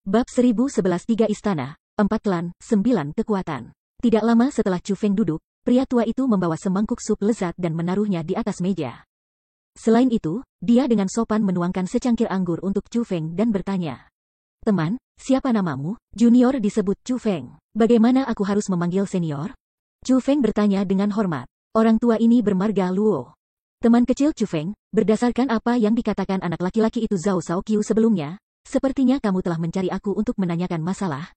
Bab 1011 3 istana, 4 klan, 9 kekuatan. Tidak lama setelah Chu Feng duduk, pria tua itu membawa semangkuk sup lezat dan menaruhnya di atas meja. Selain itu, dia dengan sopan menuangkan secangkir anggur untuk Chu Feng dan bertanya. Teman, siapa namamu? Junior disebut Chu Feng. Bagaimana aku harus memanggil senior? Chu Feng bertanya dengan hormat. Orang tua ini bermarga Luo. Teman kecil Chu Feng, berdasarkan apa yang dikatakan anak laki-laki itu Zhao Shaoqiu sebelumnya, sepertinya kamu telah mencari aku untuk menanyakan masalah.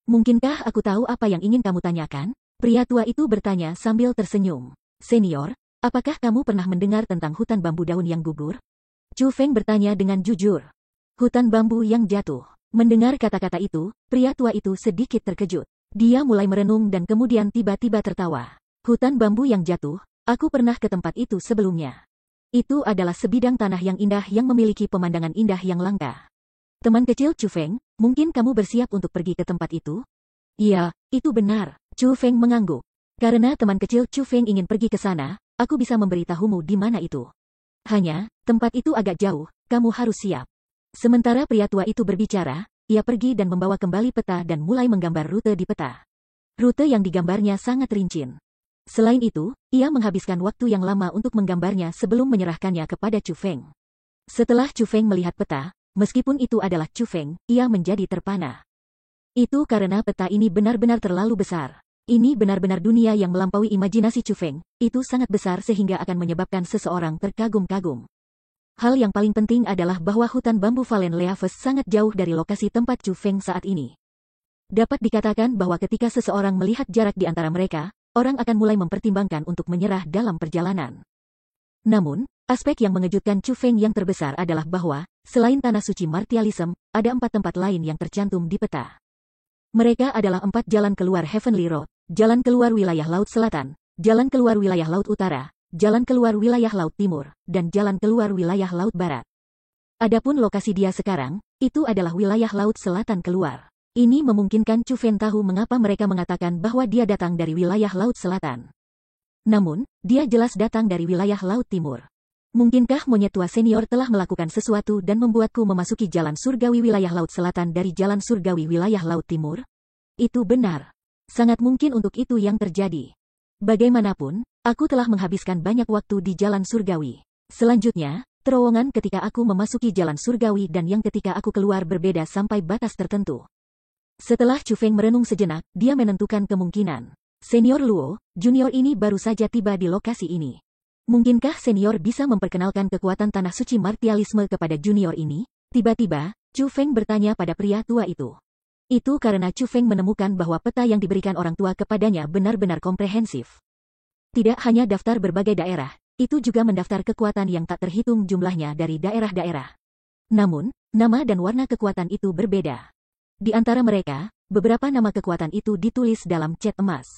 Mungkinkah aku tahu apa yang ingin kamu tanyakan? Pria tua itu bertanya sambil tersenyum. Senior, apakah kamu pernah mendengar tentang hutan bambu daun yang gugur? Chu Feng bertanya dengan jujur. Hutan bambu yang jatuh. Mendengar kata-kata itu, pria tua itu sedikit terkejut. Dia mulai merenung dan kemudian tiba-tiba tertawa. Hutan bambu yang jatuh, aku pernah ke tempat itu sebelumnya. Itu adalah sebidang tanah yang indah yang memiliki pemandangan indah yang langka. Teman kecil Chu Feng, mungkin kamu bersiap untuk pergi ke tempat itu? Iya, itu benar. Chu Feng mengangguk. Karena teman kecil Chu Feng ingin pergi ke sana, aku bisa memberitahumu di mana itu. Hanya, tempat itu agak jauh, kamu harus siap. Sementara pria tua itu berbicara, ia pergi dan membawa kembali peta dan mulai menggambar rute di peta. Rute yang digambarnya sangat rinci. Selain itu, ia menghabiskan waktu yang lama untuk menggambarnya sebelum menyerahkannya kepada Chu Feng. Setelah Chu Feng melihat peta, meskipun itu adalah Chu Feng, ia menjadi terpana. Itu karena peta ini benar-benar terlalu besar. Ini benar-benar dunia yang melampaui imajinasi Chu Feng, itu sangat besar sehingga akan menyebabkan seseorang terkagum-kagum. Hal yang paling penting adalah bahwa hutan bambu Valen Leaves sangat jauh dari lokasi tempat Chu Feng saat ini. Dapat dikatakan bahwa ketika seseorang melihat jarak di antara mereka, orang akan mulai mempertimbangkan untuk menyerah dalam perjalanan. Namun, aspek yang mengejutkan Chu Feng yang terbesar adalah bahwa, selain Tanah Suci Martialism, ada 4 tempat lain yang tercantum di peta. Mereka adalah 4 jalan keluar Heavenly Road, jalan keluar wilayah Laut Selatan, jalan keluar wilayah Laut Utara, jalan keluar wilayah Laut Timur, dan jalan keluar wilayah Laut Barat. Adapun lokasi dia sekarang, itu adalah wilayah Laut Selatan keluar. Ini memungkinkan Chu Feng tahu mengapa mereka mengatakan bahwa dia datang dari wilayah Laut Selatan. Namun, dia jelas datang dari wilayah Laut Timur. Mungkinkah monyet tua senior telah melakukan sesuatu dan membuatku memasuki jalan surgawi wilayah Laut Selatan dari jalan surgawi wilayah Laut Timur? Itu benar. Sangat mungkin untuk itu yang terjadi. Bagaimanapun, aku telah menghabiskan banyak waktu di jalan surgawi. Selanjutnya, terowongan ketika aku memasuki jalan surgawi dan yang ketika aku keluar berbeda sampai batas tertentu. Setelah Chu Feng merenung sejenak, dia menentukan kemungkinan. Senior Luo, junior ini baru saja tiba di lokasi ini. Mungkinkah senior bisa memperkenalkan kekuatan Tanah Suci Martialisme kepada junior ini? Tiba-tiba, Chu Feng bertanya pada pria tua itu. Itu karena Chu Feng menemukan bahwa peta yang diberikan orang tua kepadanya benar-benar komprehensif. Tidak hanya daftar berbagai daerah, itu juga mendaftar kekuatan yang tak terhitung jumlahnya dari daerah-daerah. Namun, nama dan warna kekuatan itu berbeda. Di antara mereka, beberapa nama kekuatan itu ditulis dalam cat emas.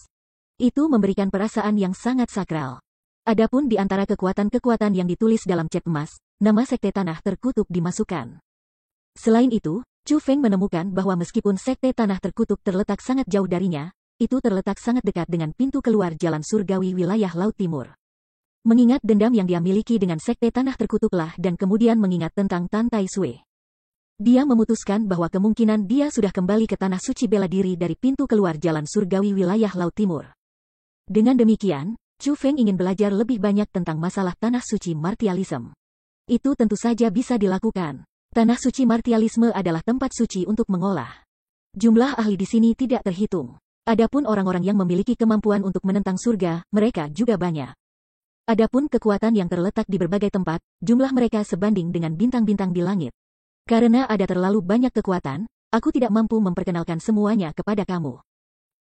Itu memberikan perasaan yang sangat sakral. Adapun di antara kekuatan-kekuatan yang ditulis dalam cat emas, nama Sekte Tanah Terkutuk dimasukkan. Selain itu, Chu Feng menemukan bahwa meskipun Sekte Tanah Terkutuk terletak sangat jauh darinya, itu terletak sangat dekat dengan pintu keluar jalan surgawi wilayah Laut Timur. Mengingat dendam yang dia miliki dengan Sekte Tanah Terkutuklah dan kemudian mengingat tentang Tan Tai Sui. Dia memutuskan bahwa kemungkinan dia sudah kembali ke Tanah Suci bela diri dari pintu keluar jalan surgawi wilayah Laut Timur. Dengan demikian, Chu Feng ingin belajar lebih banyak tentang masalah Tanah Suci Martialism. Itu tentu saja bisa dilakukan. Tanah Suci Martialisme adalah tempat suci untuk mengolah. Jumlah ahli di sini tidak terhitung. Adapun orang-orang yang memiliki kemampuan untuk menentang surga, mereka juga banyak. Adapun kekuatan yang terletak di berbagai tempat, jumlah mereka sebanding dengan bintang-bintang di langit. Karena ada terlalu banyak kekuatan, aku tidak mampu memperkenalkan semuanya kepada kamu.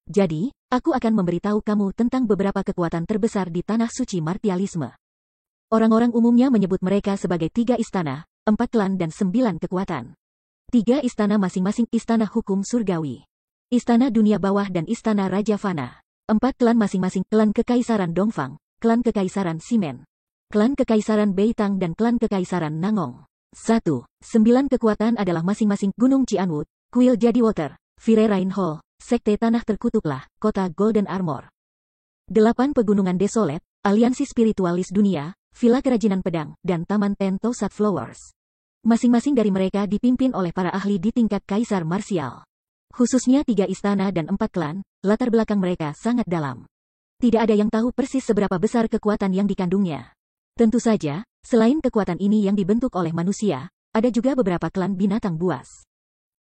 Jadi, aku akan memberitahu kamu tentang beberapa kekuatan terbesar di Tanah Suci Martialisme. Orang-orang umumnya menyebut mereka sebagai 3 istana, 4 klan dan 9 kekuatan. 3 istana masing-masing istana hukum surgawi. Istana dunia bawah dan istana Raja Fana. 4 klan masing-masing klan Kekaisaran Dongfang, klan Kekaisaran Simen, klan Kekaisaran Beitang dan klan Kekaisaran Nangong. 1. 9 kekuatan adalah masing-masing Gunung Cianwood, Kuil Jadi Water, Vire Rain Hall, Sekte Tanah Terkutuklah, Kota Golden Armor. 8 Pegunungan Desolate, Aliansi Spiritualis Dunia, Villa Kerajinan Pedang, dan Taman Ten Thousand Flowers. Masing-masing dari mereka dipimpin oleh para ahli di tingkat kaisar marsial. Khususnya 3 istana dan 4 klan, latar belakang mereka sangat dalam. Tidak ada yang tahu persis seberapa besar kekuatan yang dikandungnya. Tentu saja, selain kekuatan ini yang dibentuk oleh manusia, ada juga beberapa klan binatang buas.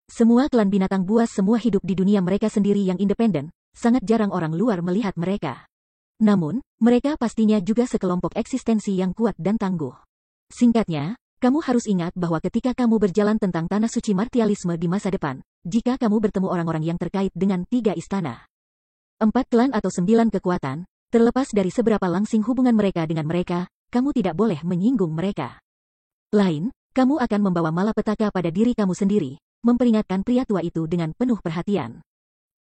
Semua klan binatang buas semua hidup di dunia mereka sendiri yang independen, sangat jarang orang luar melihat mereka. Namun, mereka pastinya juga sekelompok eksistensi yang kuat dan tangguh. Singkatnya, kamu harus ingat bahwa ketika kamu berjalan tentang tanah suci martialisme di masa depan, jika kamu bertemu orang-orang yang terkait dengan 3 istana, 4 klan atau 9 kekuatan, terlepas dari seberapa langsing hubungan mereka dengan mereka, kamu tidak boleh menyinggung mereka. Lain, kamu akan membawa malapetaka pada diri kamu sendiri, memperingatkan pria tua itu dengan penuh perhatian.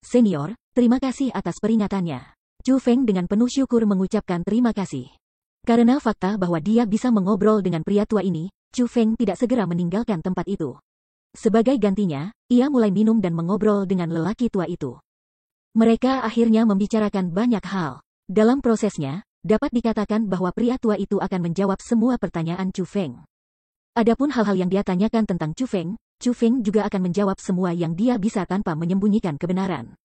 Senior, terima kasih atas peringatannya. Chu Feng dengan penuh syukur mengucapkan terima kasih. Karena fakta bahwa dia bisa mengobrol dengan pria tua ini, Chu Feng tidak segera meninggalkan tempat itu. Sebagai gantinya, ia mulai minum dan mengobrol dengan lelaki tua itu. Mereka akhirnya membicarakan banyak hal. Dalam prosesnya, dapat dikatakan bahwa pria tua itu akan menjawab semua pertanyaan Chu Feng. Adapun hal-hal yang dia tanyakan tentang Chu Feng juga akan menjawab semua yang dia bisa tanpa menyembunyikan kebenaran.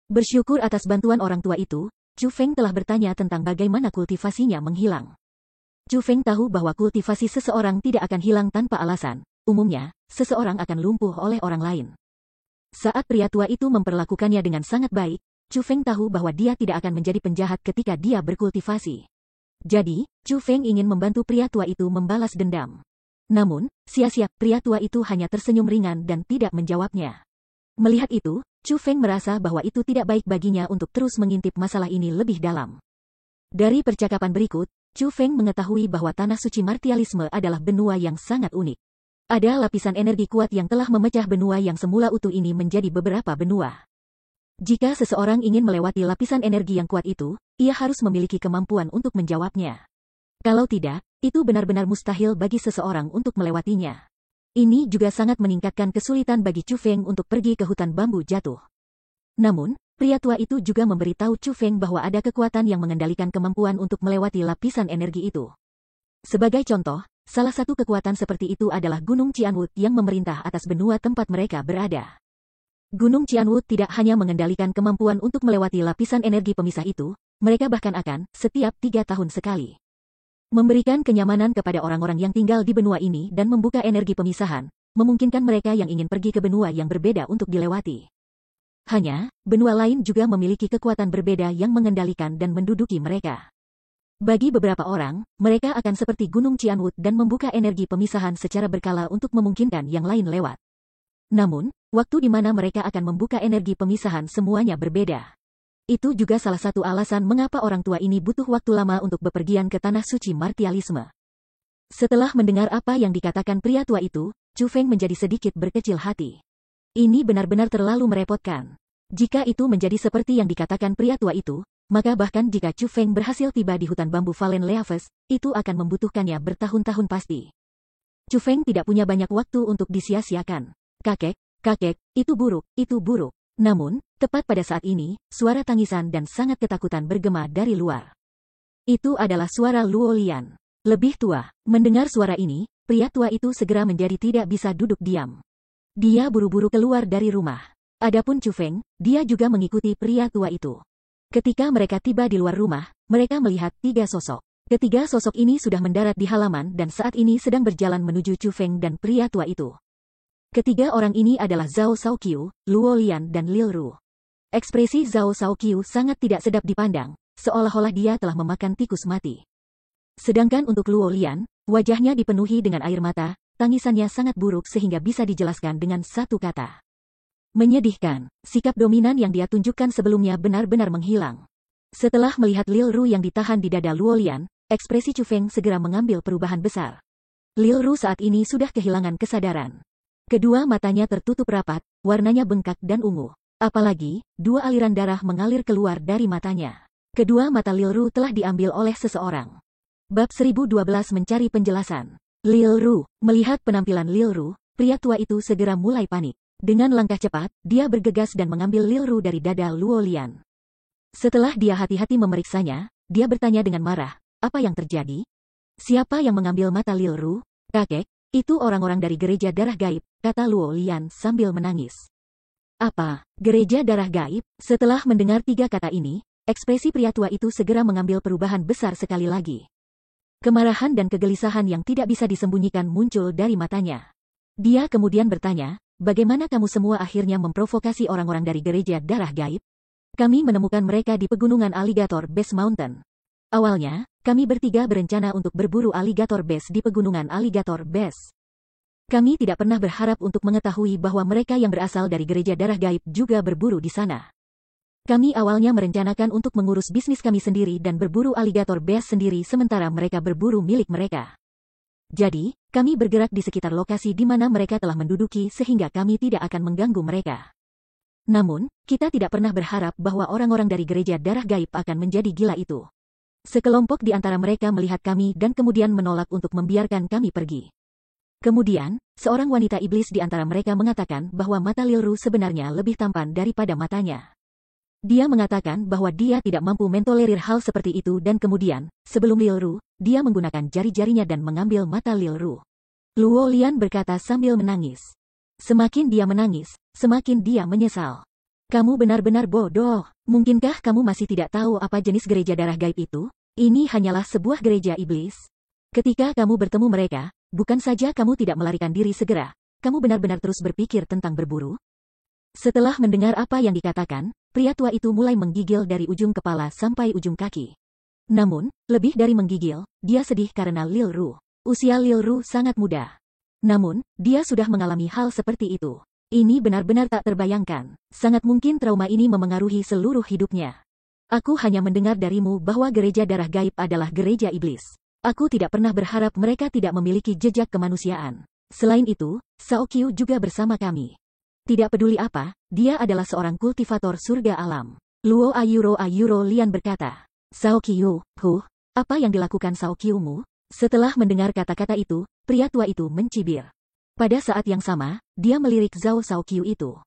Bersyukur atas bantuan orang tua itu, Chu Feng telah bertanya tentang bagaimana kultivasinya menghilang. Chu Feng tahu bahwa kultivasi seseorang tidak akan hilang tanpa alasan. Umumnya, seseorang akan lumpuh oleh orang lain. Saat pria tua itu memperlakukannya dengan sangat baik, Chu Feng tahu bahwa dia tidak akan menjadi penjahat ketika dia berkultivasi. Jadi, Chu Feng ingin membantu pria tua itu membalas dendam. Namun, sia-sia, pria tua itu hanya tersenyum ringan dan tidak menjawabnya. Melihat itu, Chu Feng merasa bahwa itu tidak baik baginya untuk terus mengintip masalah ini lebih dalam. Dari percakapan berikut, Chu Feng mengetahui bahwa tanah suci martialisme adalah benua yang sangat unik. Ada lapisan energi kuat yang telah memecah benua yang semula utuh ini menjadi beberapa benua. Jika seseorang ingin melewati lapisan energi yang kuat itu, ia harus memiliki kemampuan untuk menjawabnya. Kalau tidak, itu benar-benar mustahil bagi seseorang untuk melewatinya. Ini juga sangat meningkatkan kesulitan bagi Chu Feng untuk pergi ke hutan bambu jatuh. Namun, pria tua itu juga memberitahu Chu Feng bahwa ada kekuatan yang mengendalikan kemampuan untuk melewati lapisan energi itu. Sebagai contoh, salah satu kekuatan seperti itu adalah Gunung Qianwu yang memerintah atas benua tempat mereka berada. Gunung Qianwu tidak hanya mengendalikan kemampuan untuk melewati lapisan energi pemisah itu, mereka bahkan akan, setiap 3 tahun sekali, memberikan kenyamanan kepada orang-orang yang tinggal di benua ini dan membuka energi pemisahan, memungkinkan mereka yang ingin pergi ke benua yang berbeda untuk dilewati. Hanya, benua lain juga memiliki kekuatan berbeda yang mengendalikan dan menduduki mereka. Bagi beberapa orang, mereka akan seperti Gunung Qianwu dan membuka energi pemisahan secara berkala untuk memungkinkan yang lain lewat. Namun, waktu di mana mereka akan membuka energi pemisahan semuanya berbeda. Itu juga salah satu alasan mengapa orang tua ini butuh waktu lama untuk bepergian ke tanah suci martialisme. Setelah mendengar apa yang dikatakan pria tua itu, Chu Feng menjadi sedikit berkecil hati. Ini benar-benar terlalu merepotkan. Jika itu menjadi seperti yang dikatakan pria tua itu, maka bahkan jika Chu Feng berhasil tiba di hutan bambu Valen Leaves, itu akan membutuhkannya bertahun-tahun pasti. Chu Feng tidak punya banyak waktu untuk disia-siakan. Kakek, itu buruk, itu buruk. Namun, tepat pada saat ini, suara tangisan dan sangat ketakutan bergema dari luar. Itu adalah suara Luo Lian. Lebih tua, mendengar suara ini, pria tua itu segera menjadi tidak bisa duduk diam. Dia buru-buru keluar dari rumah. Adapun Chu Feng, dia juga mengikuti pria tua itu. Ketika mereka tiba di luar rumah, mereka melihat 3 sosok. Ketiga sosok ini sudah mendarat di halaman dan saat ini sedang berjalan menuju Chu Feng dan pria tua itu. Ketiga orang ini adalah Zhao Shaoqiu, Luo Lian dan Lil Ru. Ekspresi Zhao Shaoqiu sangat tidak sedap dipandang, seolah-olah dia telah memakan tikus mati. Sedangkan untuk Luo Lian, wajahnya dipenuhi dengan air mata, tangisannya sangat buruk sehingga bisa dijelaskan dengan satu kata. Menyedihkan, sikap dominan yang dia tunjukkan sebelumnya benar-benar menghilang. Setelah melihat Lil Ru yang ditahan di dada Luo Lian, ekspresi Chu Feng segera mengambil perubahan besar. Lil Ru saat ini sudah kehilangan kesadaran. Kedua matanya tertutup rapat, warnanya bengkak dan ungu. Apalagi, 2 aliran darah mengalir keluar dari matanya. Kedua mata Lil Ru telah diambil oleh seseorang. Bab 1012 mencari penjelasan. Lil Ru, melihat penampilan Lil Ru, pria tua itu segera mulai panik. Dengan langkah cepat, dia bergegas dan mengambil Lil Ru dari dada Luo Lian. Setelah dia hati-hati memeriksanya, dia bertanya dengan marah, apa yang terjadi? Siapa yang mengambil mata Lil Ru? Kakek, Itu orang-orang dari gereja darah gaib, kata Luo Lian sambil menangis. Apa? Gereja darah gaib? Setelah mendengar 3 kata ini, ekspresi pria tua itu segera mengambil perubahan besar sekali lagi. Kemarahan dan kegelisahan yang tidak bisa disembunyikan muncul dari matanya. Dia kemudian bertanya, bagaimana kamu semua akhirnya memprovokasi orang-orang dari gereja darah gaib? Kami menemukan mereka di pegunungan Alligator Base Mountain. Awalnya, kami bertiga berencana untuk berburu Alligator Base di pegunungan Alligator Base. Kami tidak pernah berharap untuk mengetahui bahwa mereka yang berasal dari gereja darah gaib juga berburu di sana. Kami awalnya merencanakan untuk mengurus bisnis kami sendiri dan berburu Alligator Base sendiri sementara mereka berburu milik mereka. Jadi, kami bergerak di sekitar lokasi di mana mereka telah menduduki sehingga kami tidak akan mengganggu mereka. Namun, kita tidak pernah berharap bahwa orang-orang dari gereja darah gaib akan menjadi gila itu. Sekelompok di antara mereka melihat kami dan kemudian menolak untuk membiarkan kami pergi. Kemudian, seorang wanita iblis di antara mereka mengatakan bahwa mata Lil Ru sebenarnya lebih tampan daripada matanya. Dia mengatakan bahwa dia tidak mampu mentolerir hal seperti itu dan kemudian, sebelum Lil Ru, dia menggunakan jari-jarinya dan mengambil mata Lil Ru. Luo Lian berkata sambil menangis. Semakin dia menangis, semakin dia menyesal. Kamu benar-benar bodoh. Mungkinkah kamu masih tidak tahu apa jenis gereja darah gaib itu? Ini hanyalah sebuah gereja iblis. Ketika kamu bertemu mereka, bukan saja kamu tidak melarikan diri segera, kamu benar-benar terus berpikir tentang berburu? Setelah mendengar apa yang dikatakan, pria tua itu mulai menggigil dari ujung kepala sampai ujung kaki. Namun, lebih dari menggigil, dia sedih karena Lil Ru. Usia Lil Ru sangat muda. Namun, dia sudah mengalami hal seperti itu. Ini benar-benar tak terbayangkan. Sangat mungkin trauma ini memengaruhi seluruh hidupnya. Aku hanya mendengar darimu bahwa gereja darah gaib adalah gereja iblis. Aku tidak pernah berharap mereka tidak memiliki jejak kemanusiaan. Selain itu, Sao Qiu juga bersama kami. Tidak peduli apa, dia adalah seorang kultivator surga alam. Luo Ayuro Lian berkata. Sao Qiu, apa yang dilakukan Sao Qiu-mu? Setelah mendengar kata-kata itu, pria tua itu mencibir. Pada saat yang sama, dia melirik Zhao Shaoqiu itu.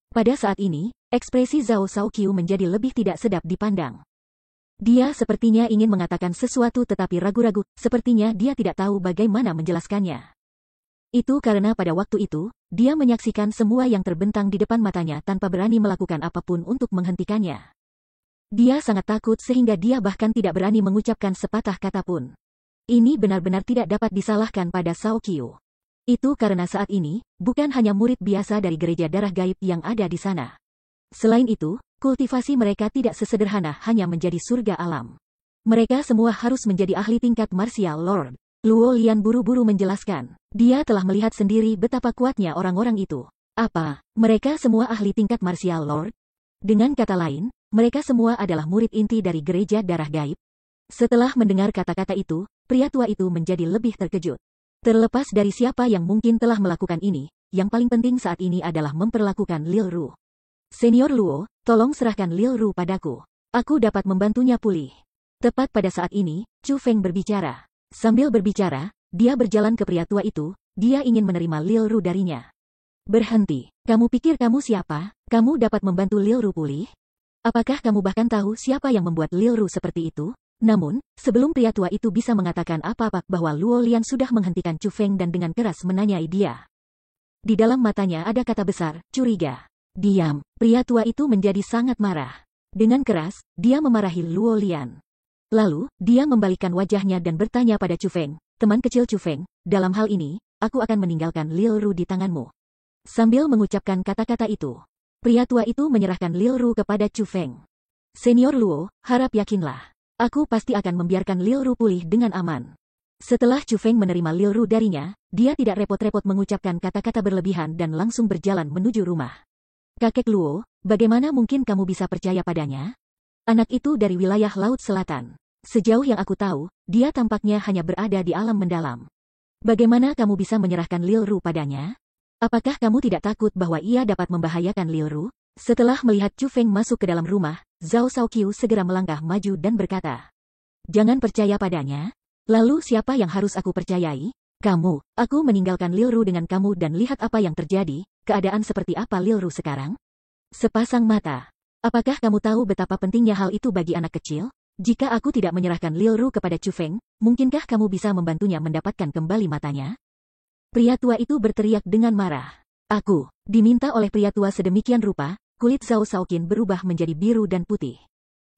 Pada saat ini, ekspresi Zhao Shaoqiu menjadi lebih tidak sedap dipandang. Dia sepertinya ingin mengatakan sesuatu tetapi ragu-ragu, sepertinya dia tidak tahu bagaimana menjelaskannya. Itu karena pada waktu itu, dia menyaksikan semua yang terbentang di depan matanya tanpa berani melakukan apapun untuk menghentikannya. Dia sangat takut sehingga dia bahkan tidak berani mengucapkan sepatah kata pun. Ini benar-benar tidak dapat disalahkan pada Sao Qiu. Itu karena saat ini, bukan hanya murid biasa dari gereja darah gaib yang ada di sana. Selain itu, kultivasi mereka tidak sesederhana hanya menjadi surga alam. Mereka semua harus menjadi ahli tingkat martial lord. Luo Lian buru-buru menjelaskan. Dia telah melihat sendiri betapa kuatnya orang-orang itu. Apa? Mereka semua ahli tingkat martial lord? Dengan kata lain, mereka semua adalah murid inti dari gereja darah gaib. Setelah mendengar kata-kata itu, pria tua itu menjadi lebih terkejut. Terlepas dari siapa yang mungkin telah melakukan ini, yang paling penting saat ini adalah memperlakukan Lil Ru. Senior Luo, tolong serahkan Lil Ru padaku. Aku dapat membantunya pulih. Tepat pada saat ini, Chu Feng berbicara. Sambil berbicara, dia berjalan ke pria tua itu, dia ingin menerima Lil Ru darinya. Berhenti. Kamu pikir kamu siapa? Kamu dapat membantu Lil Ru pulih? Apakah kamu bahkan tahu siapa yang membuat Lil Ru seperti itu? Namun, sebelum pria tua itu bisa mengatakan apa-apa bahwa Luo Lian sudah menghentikan Chu Feng dan dengan keras menanyai dia. Di dalam matanya ada kata besar, curiga. Diam, pria tua itu menjadi sangat marah. Dengan keras, dia memarahi Luo Lian. Lalu, dia membalikkan wajahnya dan bertanya pada Chu Feng, teman kecil Chu Feng, dalam hal ini, aku akan meninggalkan Lil Ru di tanganmu. Sambil mengucapkan kata-kata itu, pria tua itu menyerahkan Lil Ru kepada Chu Feng. Senior Luo, harap yakinlah. Aku pasti akan membiarkan Lil Ru pulih dengan aman. Setelah Chu Feng menerima Lil Ru darinya, dia tidak repot-repot mengucapkan kata-kata berlebihan dan langsung berjalan menuju rumah. Kakek Luo, bagaimana mungkin kamu bisa percaya padanya? Anak itu dari wilayah Laut Selatan. Sejauh yang aku tahu, dia tampaknya hanya berada di alam mendalam. Bagaimana kamu bisa menyerahkan Lil Ru padanya? Apakah kamu tidak takut bahwa ia dapat membahayakan Lil Ru? Setelah melihat Chu Feng masuk ke dalam rumah, Zhao Shaoqiu segera melangkah maju dan berkata, jangan percaya padanya. Lalu siapa yang harus aku percayai? Kamu. Aku meninggalkan Lil Ru dengan kamu dan lihat apa yang terjadi. Keadaan seperti apa Lil Ru sekarang? Sepasang mata. Apakah kamu tahu betapa pentingnya hal itu bagi anak kecil? Jika aku tidak menyerahkan Lil Ru kepada Chu Feng, mungkinkah kamu bisa membantunya mendapatkan kembali matanya? Pria tua itu berteriak dengan marah. Aku diminta oleh pria tua sedemikian rupa, kulit Zhao Shaoqin berubah menjadi biru dan putih.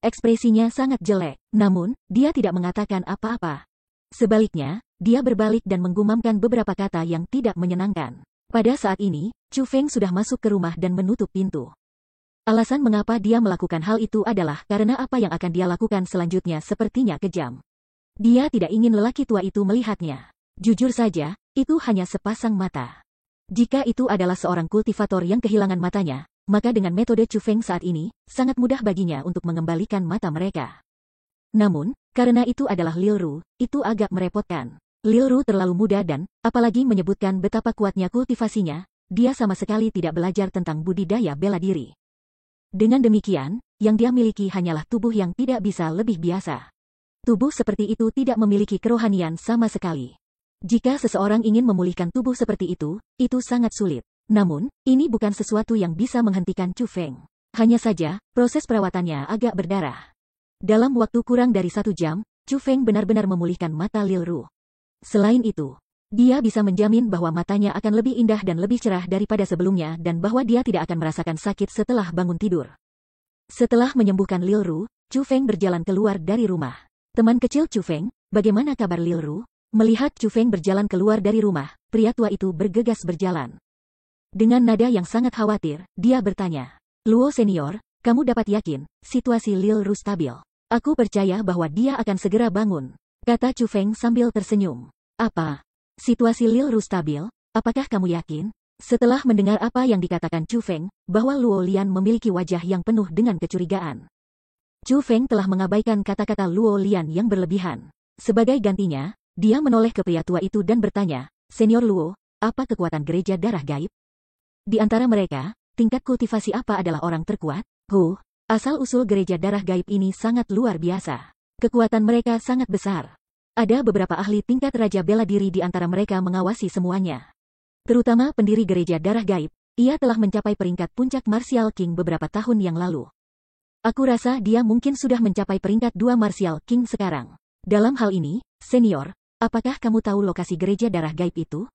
Ekspresinya sangat jelek, namun, dia tidak mengatakan apa-apa. Sebaliknya, dia berbalik dan menggumamkan beberapa kata yang tidak menyenangkan. Pada saat ini, Chu Feng sudah masuk ke rumah dan menutup pintu. Alasan mengapa dia melakukan hal itu adalah karena apa yang akan dia lakukan selanjutnya sepertinya kejam. Dia tidak ingin lelaki tua itu melihatnya. Jujur saja, itu hanya sepasang mata. Jika itu adalah seorang kultivator yang kehilangan matanya, maka dengan metode Chu Feng saat ini, sangat mudah baginya untuk mengembalikan mata mereka. Namun, karena itu adalah Lil Ru, itu agak merepotkan. Lil Ru terlalu muda dan, apalagi menyebutkan betapa kuatnya kultivasinya, dia sama sekali tidak belajar tentang budidaya bela diri. Dengan demikian, yang dia miliki hanyalah tubuh yang tidak bisa lebih biasa. Tubuh seperti itu tidak memiliki kerohanian sama sekali. Jika seseorang ingin memulihkan tubuh seperti itu sangat sulit. Namun, ini bukan sesuatu yang bisa menghentikan Chu Feng. Hanya saja, proses perawatannya agak berdarah. Dalam waktu kurang dari 1 jam, Chu Feng benar-benar memulihkan mata Lil Ru. Selain itu, dia bisa menjamin bahwa matanya akan lebih indah dan lebih cerah daripada sebelumnya dan bahwa dia tidak akan merasakan sakit setelah bangun tidur. Setelah menyembuhkan Lil Ru, Chu Feng berjalan keluar dari rumah. Teman kecil Chu Feng, bagaimana kabar Lil Ru? Melihat Chu Feng berjalan keluar dari rumah, pria tua itu bergegas berjalan. Dengan nada yang sangat khawatir, dia bertanya, Luo senior, kamu dapat yakin, situasi Lil Ru stabil. Aku percaya bahwa dia akan segera bangun, kata Chu Feng sambil tersenyum. Apa? Situasi Lil Ru stabil? Apakah kamu yakin? Setelah mendengar apa yang dikatakan Chu Feng, bahwa Luo Lian memiliki wajah yang penuh dengan kecurigaan. Chu Feng telah mengabaikan kata-kata Luo Lian yang berlebihan. Sebagai gantinya, dia menoleh ke pria tua itu dan bertanya, Senior Luo, apa kekuatan gereja darah gaib? Di antara mereka, tingkat kultivasi apa adalah orang terkuat? Asal-usul gereja darah gaib ini sangat luar biasa. Kekuatan mereka sangat besar. Ada beberapa ahli tingkat raja bela diri di antara mereka mengawasi semuanya. Terutama pendiri gereja darah gaib, ia telah mencapai peringkat puncak Martial King beberapa tahun yang lalu. Aku rasa dia mungkin sudah mencapai peringkat 2 Martial King sekarang. Dalam hal ini, senior, apakah kamu tahu lokasi gereja darah gaib itu?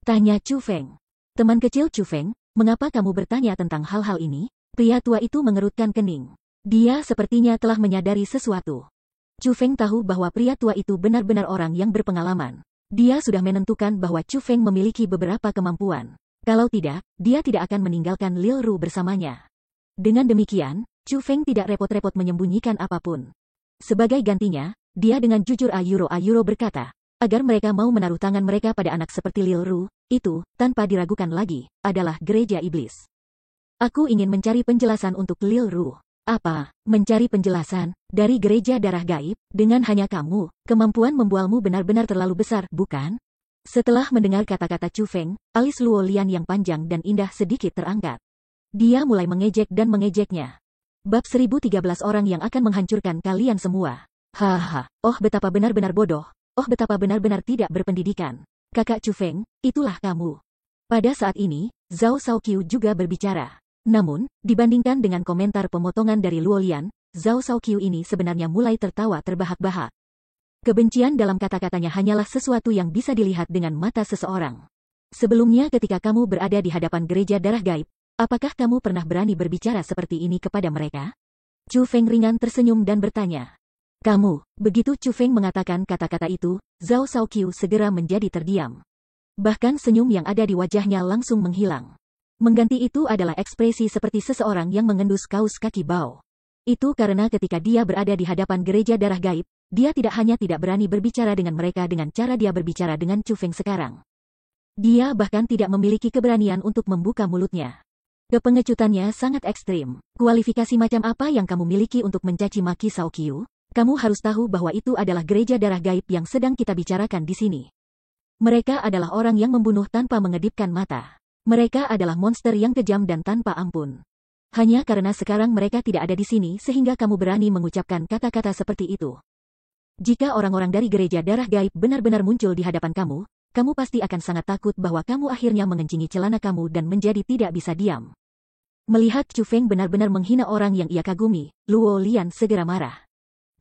Tanya Chu Feng. Teman kecil Chu Feng, mengapa kamu bertanya tentang hal-hal ini? Pria tua itu mengerutkan kening. Dia sepertinya telah menyadari sesuatu. Chu Feng tahu bahwa pria tua itu benar-benar orang yang berpengalaman. Dia sudah menentukan bahwa Chu Feng memiliki beberapa kemampuan. Kalau tidak, dia tidak akan meninggalkan Lil Ru bersamanya. Dengan demikian, Chu Feng tidak repot-repot menyembunyikan apapun. Sebagai gantinya, dia dengan jujur ayuro berkata, agar mereka mau menaruh tangan mereka pada anak seperti Lil Ru, itu, tanpa diragukan lagi, adalah gereja iblis. Aku ingin mencari penjelasan untuk Lil Ru. Apa? Mencari penjelasan? Dari gereja darah gaib? Dengan hanya kamu, kemampuan membualmu benar-benar terlalu besar, bukan? Setelah mendengar kata-kata Chu Feng, alis Luo Lian yang panjang dan indah sedikit terangkat. Dia mulai mengejek dan mengejeknya. Bab 1013 orang yang akan menghancurkan kalian semua. Haha, oh betapa benar-benar bodoh. Oh betapa benar-benar tidak berpendidikan. Kakak Chu Feng, itulah kamu. Pada saat ini, Zhao Shaoqiu juga berbicara. Namun, dibandingkan dengan komentar pemotongan dari Luo Lian, Zhao Shaoqiu ini sebenarnya mulai tertawa terbahak-bahak. Kebencian dalam kata-katanya hanyalah sesuatu yang bisa dilihat dengan mata seseorang. Sebelumnya ketika kamu berada di hadapan gereja darah gaib, apakah kamu pernah berani berbicara seperti ini kepada mereka? Chu Feng ringan tersenyum dan bertanya. Kamu, begitu Chu Feng mengatakan kata-kata itu, Zhao Shaoqiu segera menjadi terdiam. Bahkan senyum yang ada di wajahnya langsung menghilang. Mengganti itu adalah ekspresi seperti seseorang yang mengendus kaus kaki bau. Itu karena ketika dia berada di hadapan gereja darah gaib, dia tidak hanya tidak berani berbicara dengan mereka dengan cara dia berbicara dengan Chu Feng sekarang. Dia bahkan tidak memiliki keberanian untuk membuka mulutnya. Kepengecutannya sangat ekstrim. Kualifikasi macam apa yang kamu miliki untuk mencaci maki Shaoqiu? Kamu harus tahu bahwa itu adalah gereja darah gaib yang sedang kita bicarakan di sini. Mereka adalah orang yang membunuh tanpa mengedipkan mata. Mereka adalah monster yang kejam dan tanpa ampun. Hanya karena sekarang mereka tidak ada di sini sehingga kamu berani mengucapkan kata-kata seperti itu. Jika orang-orang dari gereja darah gaib benar-benar muncul di hadapan kamu, kamu pasti akan sangat takut bahwa kamu akhirnya mengencingi celana kamu dan menjadi tidak bisa diam. Melihat Chu Feng benar-benar menghina orang yang ia kagumi, Luo Lian segera marah.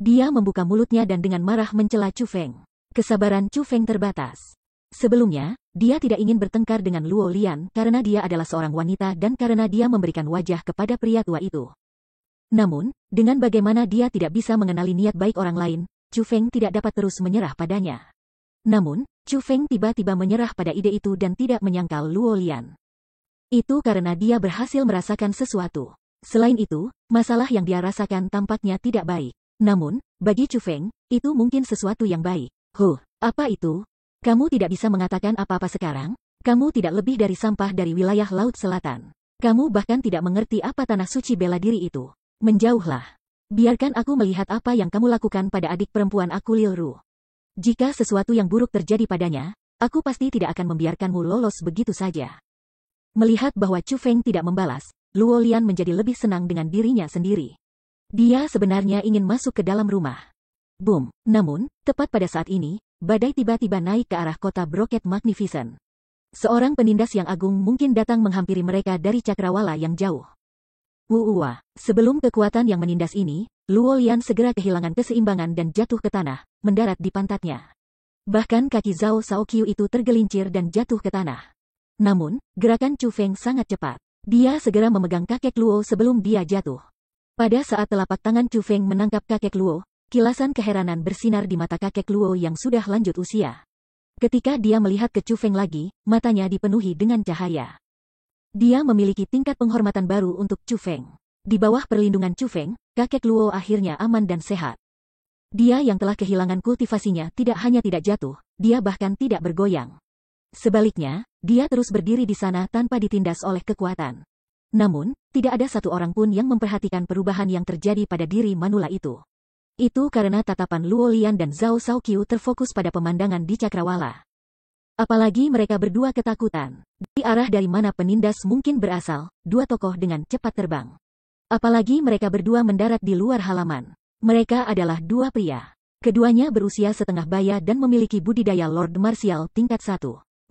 Dia membuka mulutnya dan dengan marah mencela Chu Feng. Kesabaran Chu Feng terbatas. Sebelumnya, dia tidak ingin bertengkar dengan Luo Lian karena dia adalah seorang wanita dan karena dia memberikan wajah kepada pria tua itu. Namun, dengan bagaimana dia tidak bisa mengenali niat baik orang lain, Chu Feng tidak dapat terus menyerah padanya. Namun, Chu Feng tiba-tiba menyerah pada ide itu dan tidak menyangkal Luo Lian. Itu karena dia berhasil merasakan sesuatu. Selain itu, masalah yang dia rasakan tampaknya tidak baik. Namun, bagi Chu Feng, itu mungkin sesuatu yang baik. Apa itu? Kamu tidak bisa mengatakan apa-apa sekarang? Kamu tidak lebih dari sampah dari wilayah Laut Selatan. Kamu bahkan tidak mengerti apa tanah suci bela diri itu. Menjauhlah. Biarkan aku melihat apa yang kamu lakukan pada adik perempuan aku Lil Ru. Jika sesuatu yang buruk terjadi padanya, aku pasti tidak akan membiarkanmu lolos begitu saja. Melihat bahwa Chu Feng tidak membalas, Luo Lian menjadi lebih senang dengan dirinya sendiri. Dia sebenarnya ingin masuk ke dalam rumah. Boom! Namun, tepat pada saat ini, badai tiba-tiba naik ke arah kota Broket Magnificent. Seorang penindas yang agung mungkin datang menghampiri mereka dari cakrawala yang jauh. Sebelum kekuatan yang menindas ini, Luo Lian segera kehilangan keseimbangan dan jatuh ke tanah, mendarat di pantatnya. Bahkan kaki Zhao Shaoqiu itu tergelincir dan jatuh ke tanah. Namun, gerakan Chu Feng sangat cepat. Dia segera memegang kakek Luo sebelum dia jatuh. Pada saat telapak tangan Chu Feng menangkap kakek Luo, kilasan keheranan bersinar di mata kakek Luo yang sudah lanjut usia. Ketika dia melihat ke Chu Feng lagi, matanya dipenuhi dengan cahaya. Dia memiliki tingkat penghormatan baru untuk Chu Feng. Di bawah perlindungan Chu Feng, kakek Luo akhirnya aman dan sehat. Dia yang telah kehilangan kultivasinya tidak hanya tidak jatuh, dia bahkan tidak bergoyang. Sebaliknya, dia terus berdiri di sana tanpa ditindas oleh kekuatan. Namun, tidak ada satu orang pun yang memperhatikan perubahan yang terjadi pada diri Manula itu. Itu karena tatapan Luo Lian dan Zhao Shaoqiu terfokus pada pemandangan di cakrawala. Apalagi mereka berdua ketakutan. Di arah dari mana penindas mungkin berasal, dua tokoh dengan cepat terbang. Apalagi mereka berdua mendarat di luar halaman. Mereka adalah dua pria. Keduanya berusia setengah baya dan memiliki budidaya Lord Martial tingkat 1.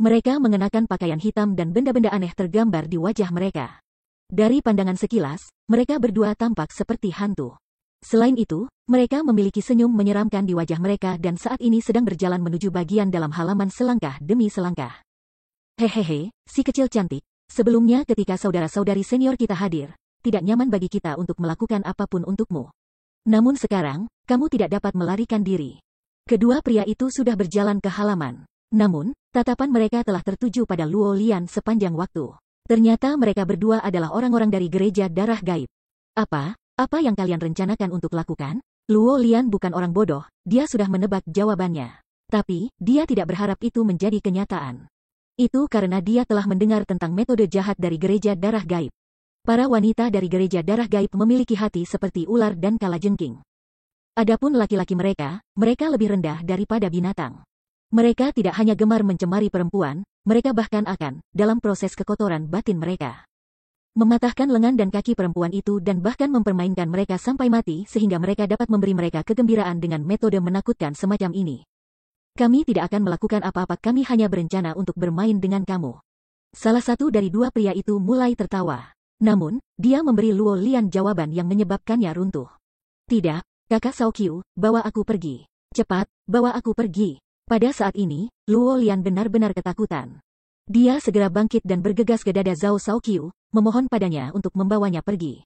Mereka mengenakan pakaian hitam dan benda-benda aneh tergambar di wajah mereka. Dari pandangan sekilas, mereka berdua tampak seperti hantu. Selain itu, mereka memiliki senyum menyeramkan di wajah mereka dan saat ini sedang berjalan menuju bagian dalam halaman selangkah demi selangkah. Hehehe, si kecil cantik, sebelumnya ketika saudara-saudari senior kita hadir, tidak nyaman bagi kita untuk melakukan apapun untukmu. Namun sekarang, kamu tidak dapat melarikan diri. Kedua pria itu sudah berjalan ke halaman. Namun, tatapan mereka telah tertuju pada Luo Lian sepanjang waktu. Ternyata mereka berdua adalah orang-orang dari gereja darah gaib. Apa yang kalian rencanakan untuk lakukan? Luo Lian bukan orang bodoh, dia sudah menebak jawabannya. Tapi, dia tidak berharap itu menjadi kenyataan. Itu karena dia telah mendengar tentang metode jahat dari gereja darah gaib. Para wanita dari gereja darah gaib memiliki hati seperti ular dan kalajengking. Adapun laki-laki mereka lebih rendah daripada binatang. Mereka tidak hanya gemar mencemari perempuan, mereka bahkan akan, dalam proses kekotoran batin mereka, mematahkan lengan dan kaki perempuan itu dan bahkan mempermainkan mereka sampai mati sehingga mereka dapat memberi mereka kegembiraan dengan metode menakutkan semacam ini. Kami tidak akan melakukan apa-apa, kami hanya berencana untuk bermain dengan kamu. Salah satu dari dua pria itu mulai tertawa. Namun, dia memberi Luo Lian jawaban yang menyebabkannya runtuh. Tidak, kakak Shaoqiu, bawa aku pergi. Cepat, bawa aku pergi. Pada saat ini, Luo Lian benar-benar ketakutan. Dia segera bangkit dan bergegas ke dada Zhao Shaoqiu, memohon padanya untuk membawanya pergi.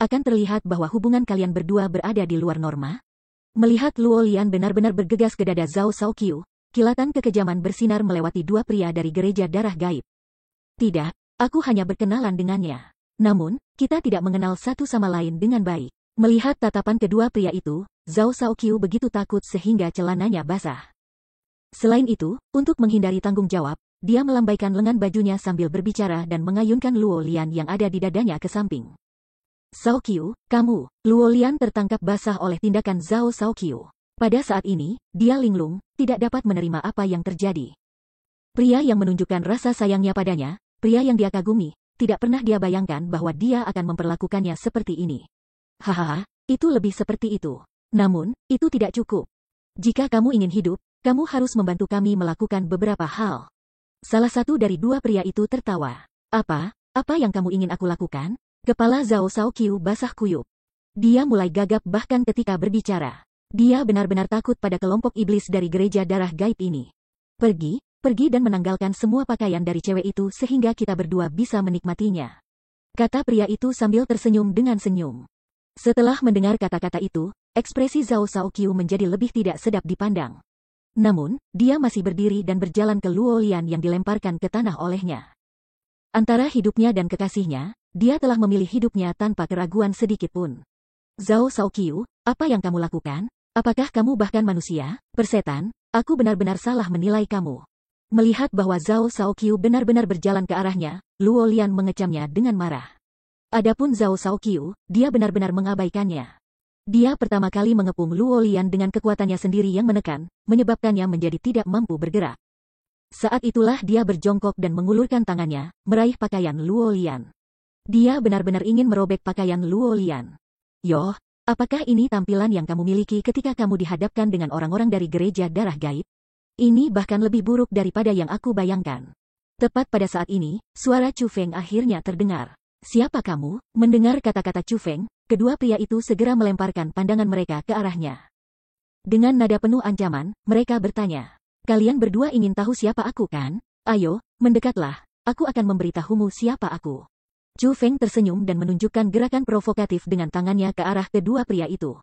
Akan terlihat bahwa hubungan kalian berdua berada di luar norma? Melihat Luo Lian benar-benar bergegas ke dada Zhao Shaoqiu, kilatan kekejaman bersinar melewati dua pria dari gereja darah gaib. Tidak, aku hanya berkenalan dengannya. Namun, kita tidak mengenal satu sama lain dengan baik. Melihat tatapan kedua pria itu, Zhao Shaoqiu begitu takut sehingga celananya basah. Selain itu, untuk menghindari tanggung jawab, dia melambaikan lengan bajunya sambil berbicara dan mengayunkan Luo Lian yang ada di dadanya ke samping. Shaoqiu, kamu. Luo Lian tertangkap basah oleh tindakan Zhao Shaoqiu. Pada saat ini, dia linglung, tidak dapat menerima apa yang terjadi. Pria yang menunjukkan rasa sayangnya padanya, pria yang dia kagumi, tidak pernah dia bayangkan bahwa dia akan memperlakukannya seperti ini. Hahaha, itu lebih seperti itu. Namun, itu tidak cukup. Jika kamu ingin hidup, kamu harus membantu kami melakukan beberapa hal. Salah satu dari dua pria itu tertawa. Apa yang kamu ingin aku lakukan? Kepala Zhao Shaoqiu basah kuyup. Dia mulai gagap bahkan ketika berbicara. Dia benar-benar takut pada kelompok iblis dari gereja darah gaib ini. Pergi dan menanggalkan semua pakaian dari cewek itu sehingga kita berdua bisa menikmatinya. Kata pria itu sambil tersenyum dengan senyum. Setelah mendengar kata-kata itu, ekspresi Zhao Shaoqiu menjadi lebih tidak sedap dipandang. Namun, dia masih berdiri dan berjalan ke Luo Lian yang dilemparkan ke tanah olehnya. Antara hidupnya dan kekasihnya, dia telah memilih hidupnya tanpa keraguan sedikit pun. Zhao Shaoqiu, apa yang kamu lakukan? Apakah kamu bahkan manusia, persetan? Aku benar-benar salah menilai kamu. Melihat bahwa Zhao Shaoqiu benar-benar berjalan ke arahnya, Luo Lian mengecamnya dengan marah. Adapun Zhao Shaoqiu, dia benar-benar mengabaikannya. Dia pertama kali mengepung Luo Lian dengan kekuatannya sendiri yang menekan, menyebabkannya menjadi tidak mampu bergerak. Saat itulah dia berjongkok dan mengulurkan tangannya, meraih pakaian Luo Lian. Dia benar-benar ingin merobek pakaian Luo Lian. Yoh, apakah ini tampilan yang kamu miliki ketika kamu dihadapkan dengan orang-orang dari gereja darah gaib? Ini bahkan lebih buruk daripada yang aku bayangkan. Tepat pada saat ini, suara Chu Feng akhirnya terdengar. Siapa kamu? Mendengar kata-kata Chu Feng, kedua pria itu segera melemparkan pandangan mereka ke arahnya. Dengan nada penuh ancaman, mereka bertanya. Kalian berdua ingin tahu siapa aku kan? Ayo, mendekatlah, aku akan memberitahumu siapa aku. Chu Feng tersenyum dan menunjukkan gerakan provokatif dengan tangannya ke arah kedua pria itu.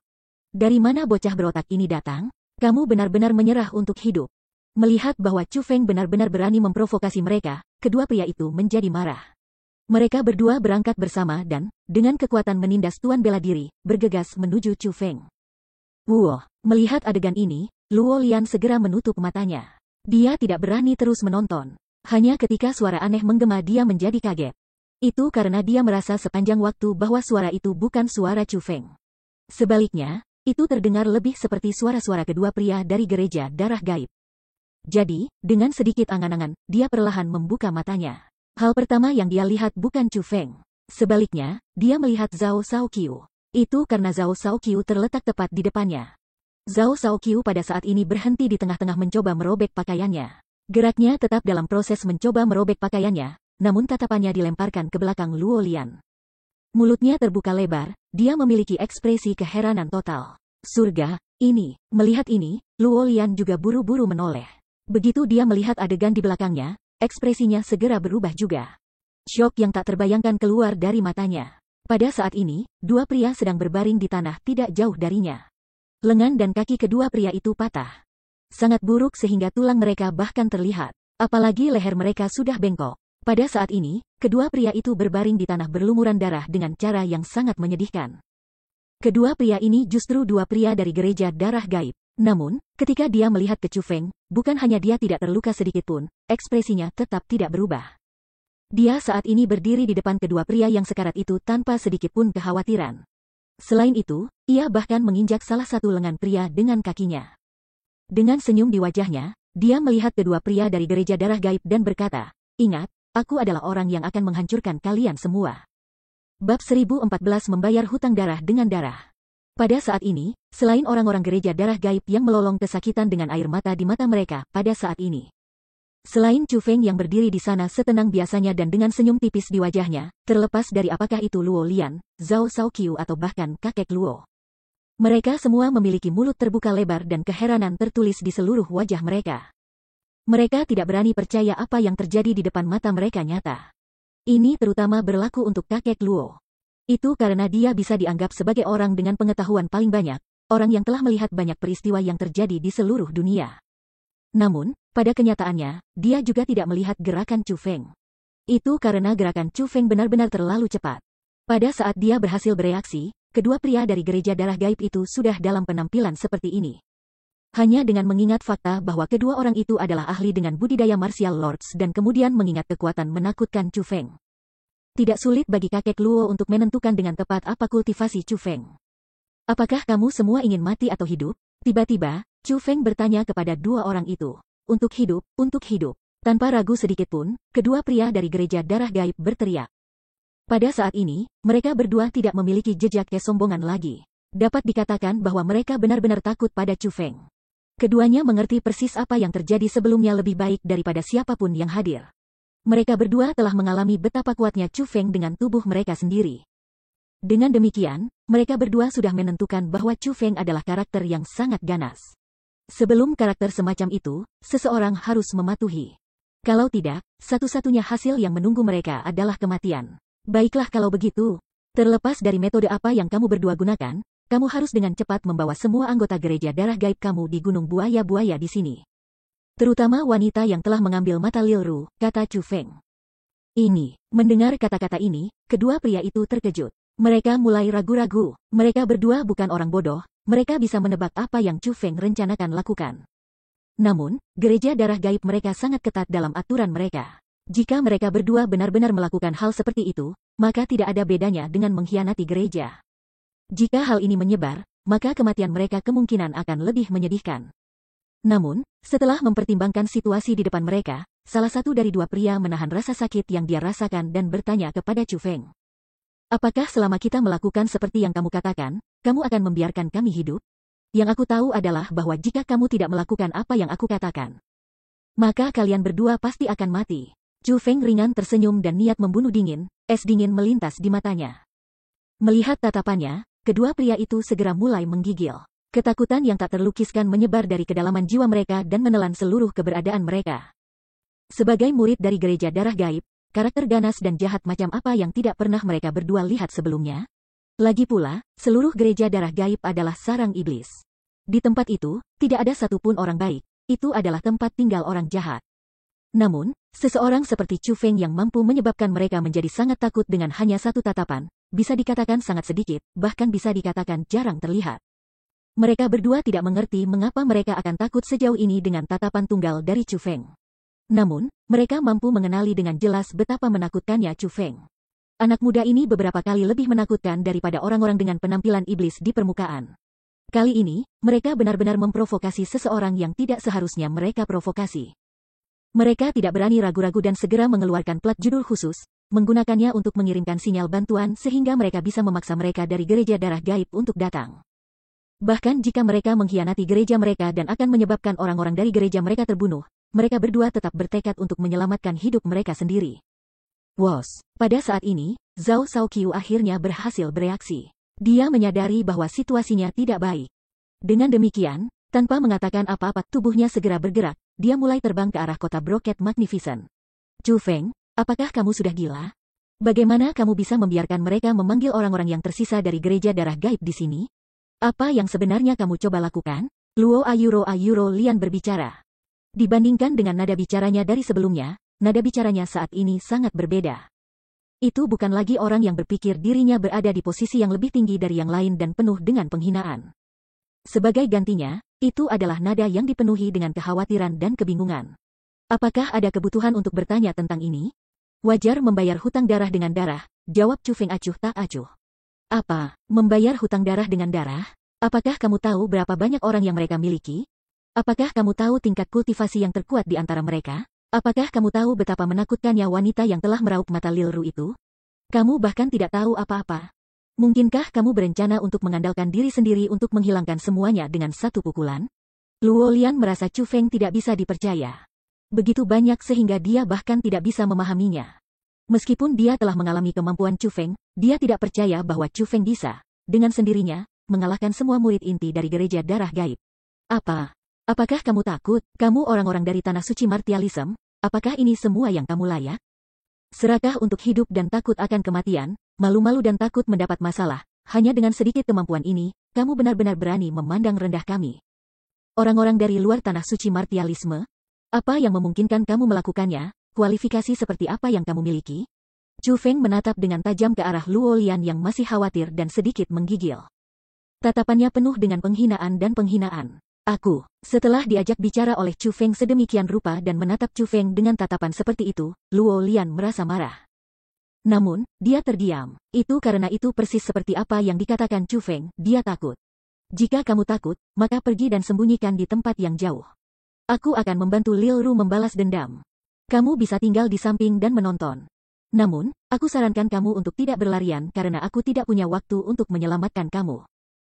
Dari mana bocah berotak ini datang? Kamu benar-benar menyerah untuk hidup. Melihat bahwa Chu Feng benar-benar berani memprovokasi mereka, kedua pria itu menjadi marah. Mereka berdua berangkat bersama dan, dengan kekuatan menindas tuan bela diri, bergegas menuju Chu Feng. Wow, melihat adegan ini, Luo Lian segera menutup matanya. Dia tidak berani terus menonton. Hanya ketika suara aneh menggema dia menjadi kaget. Itu karena dia merasa sepanjang waktu bahwa suara itu bukan suara Chu Feng. Sebaliknya, itu terdengar lebih seperti suara-suara kedua pria dari gereja darah gaib. Jadi, dengan sedikit angan-angan, dia perlahan membuka matanya. Hal pertama yang dia lihat bukan Chu Feng. Sebaliknya, dia melihat Zhao Shaoqiu. Itu karena Zhao Shaoqiu terletak tepat di depannya. Zhao Shaoqiu pada saat ini berhenti di tengah-tengah mencoba merobek pakaiannya. Geraknya tetap dalam proses mencoba merobek pakaiannya, namun tatapannya dilemparkan ke belakang Luo Lian. Mulutnya terbuka lebar, dia memiliki ekspresi keheranan total. Surga, ini. Melihat ini, Luo Lian juga buru-buru menoleh. Begitu dia melihat adegan di belakangnya, ekspresinya segera berubah juga. Syok yang tak terbayangkan keluar dari matanya. Pada saat ini, dua pria sedang berbaring di tanah tidak jauh darinya. Lengan dan kaki kedua pria itu patah. Sangat buruk sehingga tulang mereka bahkan terlihat. Apalagi leher mereka sudah bengkok. Pada saat ini, kedua pria itu berbaring di tanah berlumuran darah dengan cara yang sangat menyedihkan. Kedua pria ini justru dua pria dari gereja darah gaib. Namun, ketika dia melihat ke Chu Feng, bukan hanya dia tidak terluka sedikit pun, ekspresinya tetap tidak berubah. Dia saat ini berdiri di depan kedua pria yang sekarat itu tanpa sedikit pun kekhawatiran. Selain itu, ia bahkan menginjak salah satu lengan pria dengan kakinya. Dengan senyum di wajahnya, dia melihat kedua pria dari gereja darah gaib dan berkata, "Ingat, aku adalah orang yang akan menghancurkan kalian semua." Bab 1014 membayar hutang darah dengan darah. Pada saat ini, selain orang-orang gereja darah gaib yang melolong kesakitan dengan air mata di mata mereka pada saat ini. Selain Chu Feng yang berdiri di sana setenang biasanya dan dengan senyum tipis di wajahnya, terlepas dari apakah itu Luo Lian, Zhao Shaoqiu atau bahkan kakek Luo. Mereka semua memiliki mulut terbuka lebar dan keheranan tertulis di seluruh wajah mereka. Mereka tidak berani percaya apa yang terjadi di depan mata mereka nyata. Ini terutama berlaku untuk kakek Luo. Itu karena dia bisa dianggap sebagai orang dengan pengetahuan paling banyak, orang yang telah melihat banyak peristiwa yang terjadi di seluruh dunia. Namun, pada kenyataannya, dia juga tidak melihat gerakan Chu Feng. Itu karena gerakan Chu Feng benar-benar terlalu cepat. Pada saat dia berhasil bereaksi, kedua pria dari gereja darah gaib itu sudah dalam penampilan seperti ini. Hanya dengan mengingat fakta bahwa kedua orang itu adalah ahli dengan budidaya martial lords dan kemudian mengingat kekuatan menakutkan Chu Feng. Tidak sulit bagi kakek Luo untuk menentukan dengan tepat apa kultivasi Chu Feng. Apakah kamu semua ingin mati atau hidup? Tiba-tiba, Chu Feng bertanya kepada dua orang itu. Untuk hidup, untuk hidup. Tanpa ragu sedikit pun, kedua pria dari gereja darah gaib berteriak. Pada saat ini, mereka berdua tidak memiliki jejak kesombongan lagi. Dapat dikatakan bahwa mereka benar-benar takut pada Chu Feng. Keduanya mengerti persis apa yang terjadi sebelumnya lebih baik daripada siapapun yang hadir. Mereka berdua telah mengalami betapa kuatnya Chu Feng dengan tubuh mereka sendiri. Dengan demikian, mereka berdua sudah menentukan bahwa Chu Feng adalah karakter yang sangat ganas. Sebelum karakter semacam itu, seseorang harus mematuhi. Kalau tidak, satu-satunya hasil yang menunggu mereka adalah kematian. Baiklah kalau begitu. Terlepas dari metode apa yang kamu berdua gunakan, kamu harus dengan cepat membawa semua anggota gereja darah gaib kamu di Gunung Buaya-Buaya di sini. Terutama wanita yang telah mengambil mata Lil Ru, kata Chu Feng. Mendengar kata-kata ini, kedua pria itu terkejut. Mereka mulai ragu-ragu. Mereka berdua bukan orang bodoh, mereka bisa menebak apa yang Chu Feng rencanakan lakukan. Namun, gereja darah gaib mereka sangat ketat dalam aturan mereka. Jika mereka berdua benar-benar melakukan hal seperti itu, maka tidak ada bedanya dengan mengkhianati gereja. Jika hal ini menyebar, maka kematian mereka kemungkinan akan lebih menyedihkan. Namun, setelah mempertimbangkan situasi di depan mereka, salah satu dari dua pria menahan rasa sakit yang dia rasakan dan bertanya kepada Chu Feng. Apakah selama kita melakukan seperti yang kamu katakan, kamu akan membiarkan kami hidup? Yang aku tahu adalah bahwa jika kamu tidak melakukan apa yang aku katakan, maka kalian berdua pasti akan mati. Chu Feng ringan tersenyum dan niat membunuh dingin, es dingin melintas di matanya. Melihat tatapannya, kedua pria itu segera mulai menggigil. Ketakutan yang tak terlukiskan menyebar dari kedalaman jiwa mereka dan menelan seluruh keberadaan mereka. Sebagai murid dari gereja darah gaib, karakter ganas dan jahat macam apa yang tidak pernah mereka berdua lihat sebelumnya? Lagi pula, seluruh gereja darah gaib adalah sarang iblis. Di tempat itu, tidak ada satupun orang baik. Itu adalah tempat tinggal orang jahat. Namun, seseorang seperti Chu Feng yang mampu menyebabkan mereka menjadi sangat takut dengan hanya satu tatapan, bisa dikatakan sangat sedikit, bahkan bisa dikatakan jarang terlihat. Mereka berdua tidak mengerti mengapa mereka akan takut sejauh ini dengan tatapan tunggal dari Chu Feng. Namun, mereka mampu mengenali dengan jelas betapa menakutkannya Chu Feng. Anak muda ini beberapa kali lebih menakutkan daripada orang-orang dengan penampilan iblis di permukaan. Kali ini, mereka benar-benar memprovokasi seseorang yang tidak seharusnya mereka provokasi. Mereka tidak berani ragu-ragu dan segera mengeluarkan plat judul khusus, menggunakannya untuk mengirimkan sinyal bantuan sehingga mereka bisa memaksa mereka dari gereja darah gaib untuk datang. Bahkan jika mereka mengkhianati gereja mereka dan akan menyebabkan orang-orang dari gereja mereka terbunuh, mereka berdua tetap bertekad untuk menyelamatkan hidup mereka sendiri. Pada saat ini, Zhao Shaoqiu akhirnya berhasil bereaksi. Dia menyadari bahwa situasinya tidak baik. Dengan demikian, tanpa mengatakan apa-apa, tubuhnya segera bergerak. Dia mulai terbang ke arah kota Broket Magnificent. Chu Feng, apakah kamu sudah gila? Bagaimana kamu bisa membiarkan mereka memanggil orang-orang yang tersisa dari gereja darah gaib di sini? Apa yang sebenarnya kamu coba lakukan? Luo Ayuro Lian berbicara. Dibandingkan dengan nada bicaranya dari sebelumnya, nada bicaranya saat ini sangat berbeda. Itu bukan lagi orang yang berpikir dirinya berada di posisi yang lebih tinggi dari yang lain dan penuh dengan penghinaan. Sebagai gantinya, itu adalah nada yang dipenuhi dengan kekhawatiran dan kebingungan. Apakah ada kebutuhan untuk bertanya tentang ini? Wajar membayar hutang darah dengan darah, jawab Chu Feng acuh tak acuh. Apa, membayar hutang darah dengan darah? Apakah kamu tahu berapa banyak orang yang mereka miliki? Apakah kamu tahu tingkat kultivasi yang terkuat di antara mereka? Apakah kamu tahu betapa menakutkannya wanita yang telah meraup mata Lil Ru itu? Kamu bahkan tidak tahu apa-apa. Mungkinkah kamu berencana untuk mengandalkan diri sendiri untuk menghilangkan semuanya dengan satu pukulan? Luo Lian merasa Chu Feng tidak bisa dipercaya. Begitu banyak sehingga dia bahkan tidak bisa memahaminya. Meskipun dia telah mengalami kemampuan Chu Feng, dia tidak percaya bahwa Chu Feng bisa, dengan sendirinya, mengalahkan semua murid inti dari gereja darah gaib. Apakah kamu takut? Kamu orang-orang dari Tanah Suci Martialism, apakah ini semua yang kamu layak? Serakah untuk hidup dan takut akan kematian, malu-malu dan takut mendapat masalah, hanya dengan sedikit kemampuan ini, kamu benar-benar berani memandang rendah kami. Orang-orang dari luar Tanah Suci Martialisme? Apa yang memungkinkan kamu melakukannya? Kualifikasi seperti apa yang kamu miliki? Chu Feng menatap dengan tajam ke arah Luo Lian yang masih khawatir dan sedikit menggigil. Tatapannya penuh dengan penghinaan dan penghinaan. Setelah diajak bicara oleh Chu Feng sedemikian rupa dan menatap Chu Feng dengan tatapan seperti itu, Luo Lian merasa marah. Namun, dia terdiam. Itu karena itu persis seperti apa yang dikatakan Chu Feng, dia takut. Jika kamu takut, maka pergi dan sembunyikan di tempat yang jauh. Aku akan membantu Lil Ru membalas dendam. Kamu bisa tinggal di samping dan menonton. Namun, aku sarankan kamu untuk tidak berlarian karena aku tidak punya waktu untuk menyelamatkan kamu.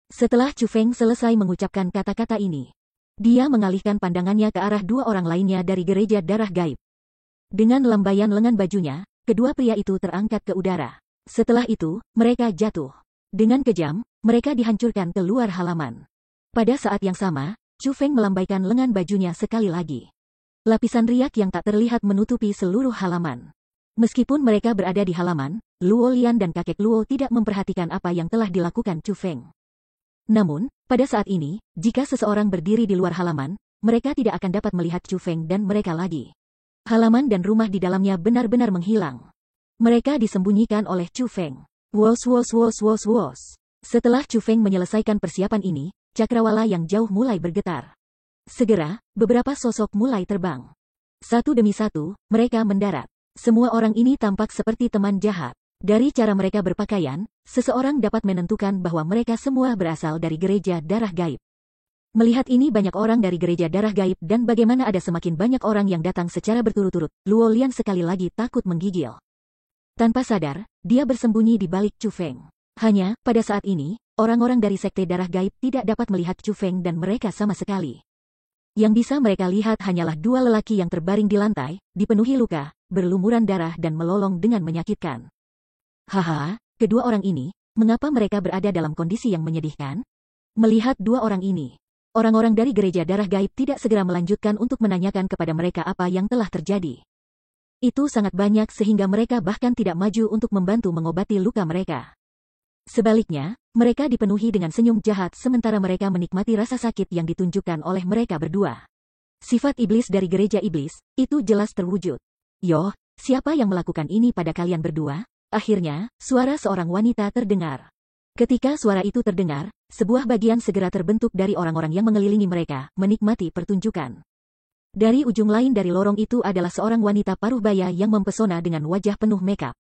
Setelah Chu Feng selesai mengucapkan kata-kata ini, dia mengalihkan pandangannya ke arah dua orang lainnya dari gereja darah gaib. Dengan lambaian lengan bajunya, kedua pria itu terangkat ke udara. Setelah itu, mereka jatuh. Dengan kejam, mereka dihancurkan ke luar halaman. Pada saat yang sama, Chu Feng melambaikan lengan bajunya sekali lagi. Lapisan riak yang tak terlihat menutupi seluruh halaman. Meskipun mereka berada di halaman, Luo Lian dan kakek Luo tidak memperhatikan apa yang telah dilakukan Chu Feng. Namun, pada saat ini, jika seseorang berdiri di luar halaman, mereka tidak akan dapat melihat Chu Feng dan mereka lagi. Halaman dan rumah di dalamnya benar-benar menghilang. Mereka disembunyikan oleh Chu Feng. Wos wos wos wos wos. Setelah Chu Feng menyelesaikan persiapan ini, cakrawala yang jauh mulai bergetar. Segera, beberapa sosok mulai terbang. Satu demi satu, mereka mendarat. Semua orang ini tampak seperti teman jahat. Dari cara mereka berpakaian, seseorang dapat menentukan bahwa mereka semua berasal dari gereja darah gaib. Melihat ini banyak orang dari gereja darah gaib dan bagaimana ada semakin banyak orang yang datang secara berturut-turut, Luo Lian sekali lagi takut menggigil. Tanpa sadar, dia bersembunyi di balik Chu Feng. Hanya, pada saat ini, orang-orang dari sekte darah gaib tidak dapat melihat Chu Feng dan mereka sama sekali. Yang bisa mereka lihat hanyalah dua lelaki yang terbaring di lantai, dipenuhi luka, berlumuran darah dan melolong dengan menyakitkan. Haha, kedua orang ini, mengapa mereka berada dalam kondisi yang menyedihkan? Melihat dua orang ini, orang-orang dari gereja darah gaib tidak segera melanjutkan untuk menanyakan kepada mereka apa yang telah terjadi. Itu sangat banyak sehingga mereka bahkan tidak maju untuk membantu mengobati luka mereka. Sebaliknya, mereka dipenuhi dengan senyum jahat sementara mereka menikmati rasa sakit yang ditunjukkan oleh mereka berdua. Sifat iblis dari gereja iblis, itu jelas terwujud. Yoh, siapa yang melakukan ini pada kalian berdua? Akhirnya, suara seorang wanita terdengar. Ketika suara itu terdengar, sebuah bagian segera terbentuk dari orang-orang yang mengelilingi mereka, menikmati pertunjukan. Dari ujung lain dari lorong itu adalah seorang wanita paruh baya yang mempesona dengan wajah penuh makeup.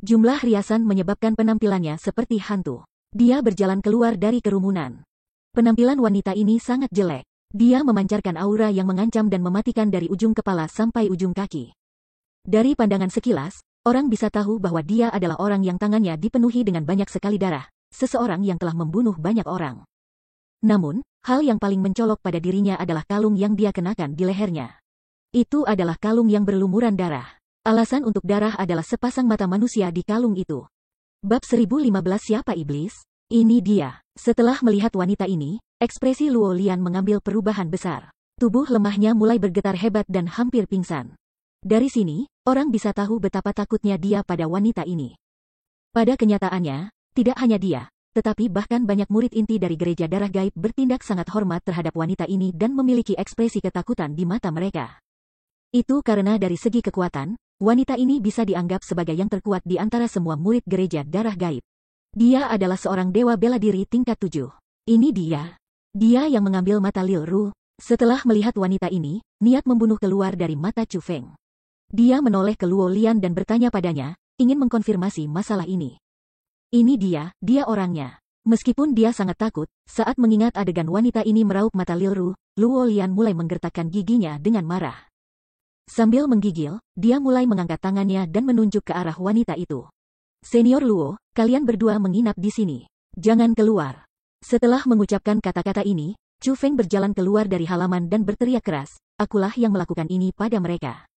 Jumlah riasan menyebabkan penampilannya seperti hantu. Dia berjalan keluar dari kerumunan. Penampilan wanita ini sangat jelek. Dia memancarkan aura yang mengancam dan mematikan dari ujung kepala sampai ujung kaki. Dari pandangan sekilas, orang bisa tahu bahwa dia adalah orang yang tangannya dipenuhi dengan banyak sekali darah. Seseorang yang telah membunuh banyak orang. Namun, hal yang paling mencolok pada dirinya adalah kalung yang dia kenakan di lehernya. Itu adalah kalung yang berlumuran darah. Alasan untuk darah adalah sepasang mata manusia di kalung itu. Bab 1015 Siapa Iblis? Ini dia. Setelah melihat wanita ini, ekspresi Luo Lian mengambil perubahan besar. Tubuh lemahnya mulai bergetar hebat dan hampir pingsan. Dari sini, orang bisa tahu betapa takutnya dia pada wanita ini. Pada kenyataannya, tidak hanya dia, tetapi bahkan banyak murid inti dari gereja darah gaib bertindak sangat hormat terhadap wanita ini dan memiliki ekspresi ketakutan di mata mereka. Itu karena dari segi kekuatan, wanita ini bisa dianggap sebagai yang terkuat di antara semua murid gereja darah gaib. Dia adalah seorang dewa bela diri tingkat 7. Ini dia. Dia yang mengambil mata Lil Ru. Setelah melihat wanita ini, niat membunuh keluar dari mata Chu Feng. Dia menoleh ke Luo Lian dan bertanya padanya, ingin mengkonfirmasi masalah ini. Ini dia orangnya. Meskipun dia sangat takut, saat mengingat adegan wanita ini meraup mata Lil Ru, Luo Lian mulai menggertakkan giginya dengan marah. Sambil menggigil, dia mulai mengangkat tangannya dan menunjuk ke arah wanita itu. Senior Luo, kalian berdua menginap di sini. Jangan keluar. Setelah mengucapkan kata-kata ini, Chu Feng berjalan keluar dari halaman dan berteriak keras, akulah yang melakukan ini pada mereka.